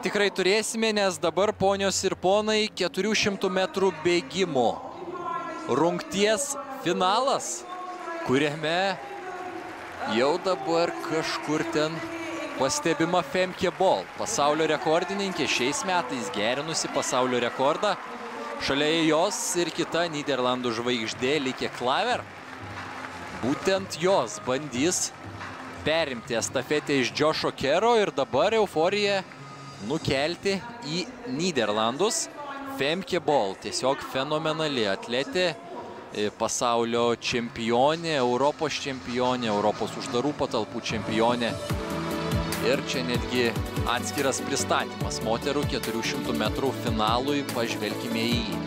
Tikrai turėsime, nes dabar, ponios ir ponai, 400 metrų bėgimo rungties finalas, kuriame jau dabar kažkur ten pastebima Femke Bol, pasaulio rekordininkė, šiais metais gerinusi pasaulio rekordą. Šalia jos ir kita Nyderlandų žvaigždė Lieke Klaver. Būtent jos bandys perimti estafetę iš Joshua Kero ir dabar euforiją nukelti į Nyderlandus. Femke Bol, tiesiog fenomenali atletė, pasaulio čempionė, Europos uždarų patalpų čempionė. Ir čia netgi atskiras pristatymas moterų 400 metrų finalui, pažvelkime į jį.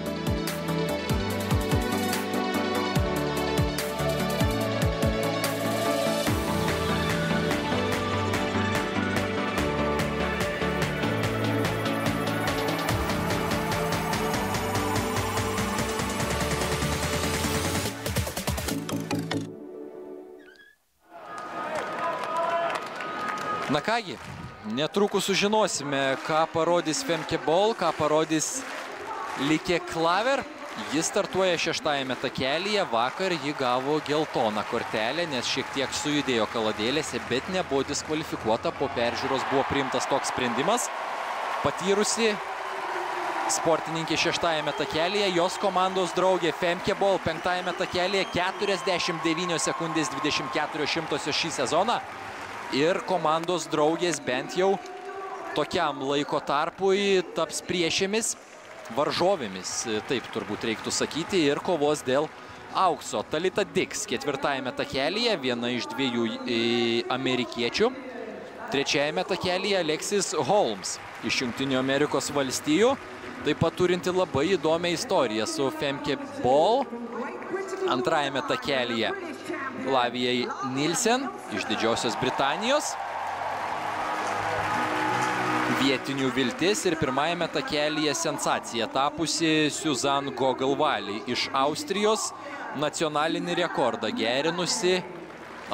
Na kągi, netrukus sužinosime, ką parodys Femke Bol, ką parodys Lieke Klaver. Jis startuoja 6-ame takelyje, vakar ji gavo geltoną kortelę, nes šiek tiek sujudėjo kaladėlėse, bet nebuvo diskvalifikuota, po peržiūros buvo priimtas toks sprendimas. Patyrusi sportininkė 6-ame takelyje, jos komandos draugė Femke Bol 5-ame takelyje 49 sekundės 24 šimtosios šį sezoną. Ir komandos draugės bent jau tokiam laiko tarpui taps priešėmis, varžovėmis, taip turbūt reiktų sakyti, ir kovos dėl aukso. Talita Dix 4-ame takelyje, viena iš 2 amerikiečių. 3-ame takelyje Alexis Holmes iš Jungtinių Amerikos valstijų, taip pat turinti labai įdomią istoriją su Femke Bol. 2-ame takelyje Lavijai Nilsen iš Didžiosios Britanijos, vietinių viltis, ir 1-ame takelyje sensacija tapusi Suzanne Gogolvali iš Austrijos, nacionalinį rekordą gerinusi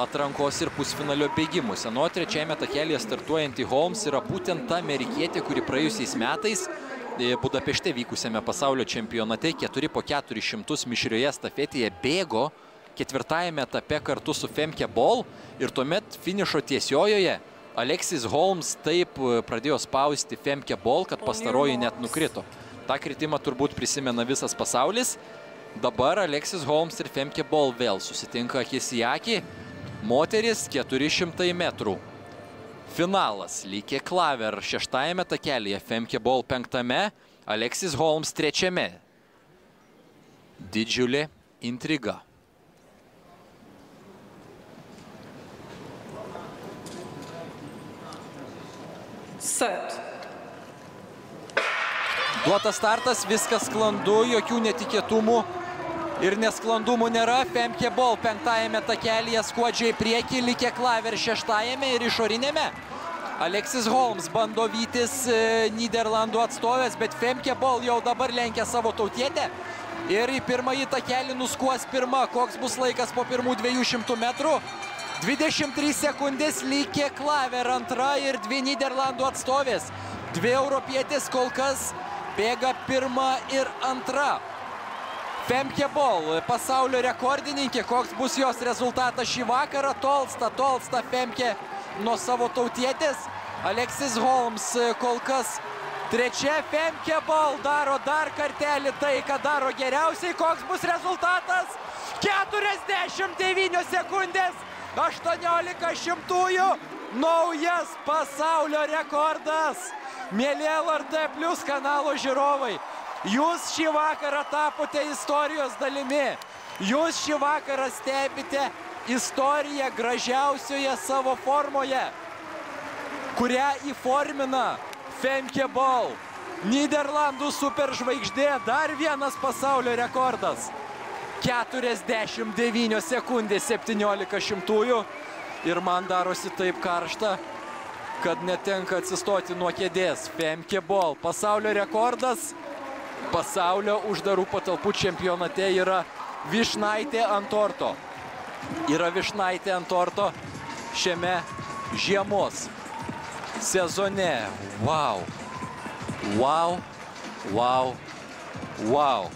atrankos ir pusfinalio bėgimuose. Nuo 3-ame takelyje startuojanti Holmes yra būtent ta amerikietė, kuri praėjusiais metais Budapešte vykusiame pasaulio čempionate 4x400 mišrioje estafetėje bėgo 4-ame etape kartu su Femke Bol, ir tuomet finišo tiesiojoje Alexis Holmes taip pradėjo spausti Femke Bol, kad pastaroji net nukrito. Ta kritimą turbūt prisimena visas pasaulis. Dabar Alexis Holmes ir Femke Bol vėl susitinka akis į akį. Moteris 400 metrų. Finalas Lieke Klaver 6-ame takelyje, Femke Bol 5-ame, Alexis Holmes 3-ame. Didžiulė intriga. Set. Duotas startas, viskas sklandu, jokių netikėtumų ir nesklandumų nėra. Femke Bol 5-ame takelyje skuodžiai prieki, Lieke Klaver 6-ame ir išorinėme. Alexis Holmes bando vytis Nyderlandų atstovės, bet Femke Bol jau dabar lenkia savo tautietę ir į pirmąjį takelį nuskuos pirma. Koks bus laikas po pirmų 200 metrų? 23 sekundės. Lieke Klaver 2 ir 2 Nyderlandų atstovės. 2 europietės kol kas bėga 1 ir 2. Femke Bol, pasaulio rekordininkė, koks bus jos rezultatas šį vakarą? Tolsta Femke nuo savo tautietės. Alexis Holmes kol kas 3. Femke Bol daro dar kartelį tai, ką daro geriausiai. Koks bus rezultatas? 49 sekundės 18 šimtųjų. Naujas pasaulio rekordas. Mėly LRT Plus kanalo žiūrovai, jūs šį vakarą tapote istorijos dalimi. Jūs šį vakarą stebite istoriją gražiausioje savo formoje, kurią įformina Femke Bol. Nyderlandų superžvaigždė, dar vienas pasaulio rekordas. 49 sekundės 17 šimtųjų. Ir man darosi taip karšta, kad netenka atsistoti nuo kėdės. Femke Bol, pasaulio rekordas, pasaulio uždarų patalpų čempionate yra vyšnaitė ant torto. Yra vyšnaitė ant torto šiame žiemos sezone. Wow. Wow. Wow. Wow.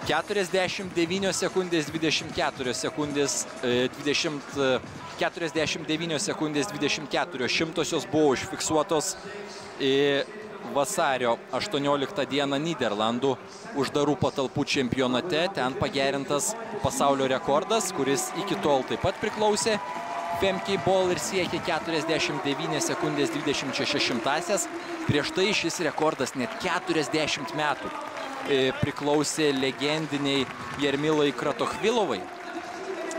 49 sekundės 24 sekundės 49 sekundės 24 šimtosios buvo užfiksuotos vasario 18 dieną Nyderlandų uždarų patalpų čempionate. Ten pagerintas pasaulio rekordas, kuris iki tol taip pat priklausė Femkei Bol ir siekė 49 sekundės 26 šimtasias. Prieš tai šis rekordas net 40 metų priklausė legendiniai Jarmilai Kratochvilovai.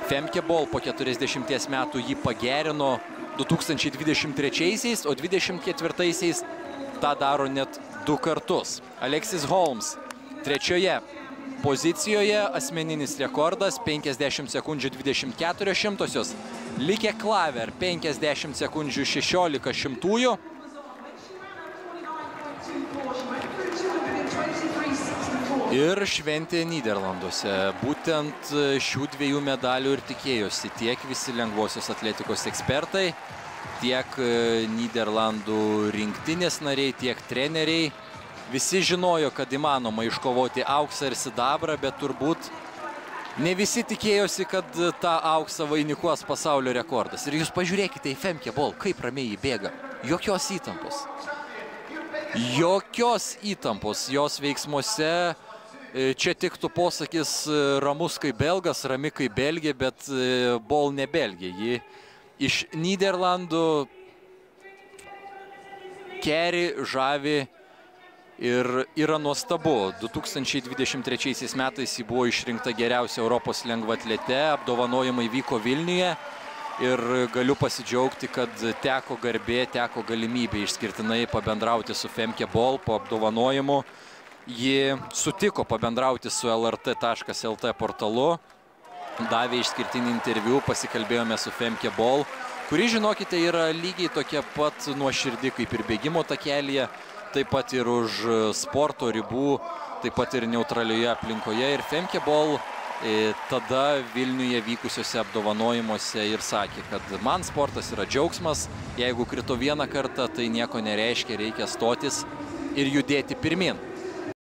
Femke Bol po 40 metų jį pagerino 2023-aisiais, o 24-aisiais tą daro net 2 kartus. Alexis Holmes trečioje pozicijoje, asmeninis rekordas 50 sekundžių 24 šimtosios. Lieke Klaver 50 sekundžių 16 šimtųjų. Ir šventė Nyderlanduose. Būtent šių 2 medalių ir tikėjosi tiek visi lengvosios atletikos ekspertai, tiek Nyderlandų rinktinės nariai, tiek treneriai. Visi žinojo, kad įmanoma iškovoti auksą ir sidabrą, bet turbūt ne visi tikėjosi, kad tą auksą vainikuos pasaulio rekordas. Ir jūs pažiūrėkite į Femke Bol, kaip ramiai jį bėga. Jokios įtampos. Jokios įtampos jos veiksmuose. Čia tiktų posakis ramus kaip belgas, rami kaip belgė, bet Bol ne belgė. Ji iš Nyderlandų keri, žavi ir yra nuostabu. 2023 metais ji buvo išrinkta geriausia Europos lengvatlete, apdovanojimai vyko Vilniuje ir galiu pasidžiaugti, kad teko garbė, teko galimybė išskirtinai pabendrauti su Femke Bol po apdovanojimų. Ji sutiko pabendrauti su lrt.lt portalu, davė išskirtinį interviu, pasikalbėjome su Femke Bol, kuri, žinokite, yra lygiai tokia pat nuoširdi kaip ir bėgimo takelyje, taip pat ir už sporto ribų, taip pat ir neutralioje aplinkoje. Ir Femke Bol tada Vilniuje vykusiuose apdovanojimuose ir sakė, kad man sportas yra džiaugsmas, jeigu krito vieną kartą, tai nieko nereiškia, reikia stotis ir judėti pirmin.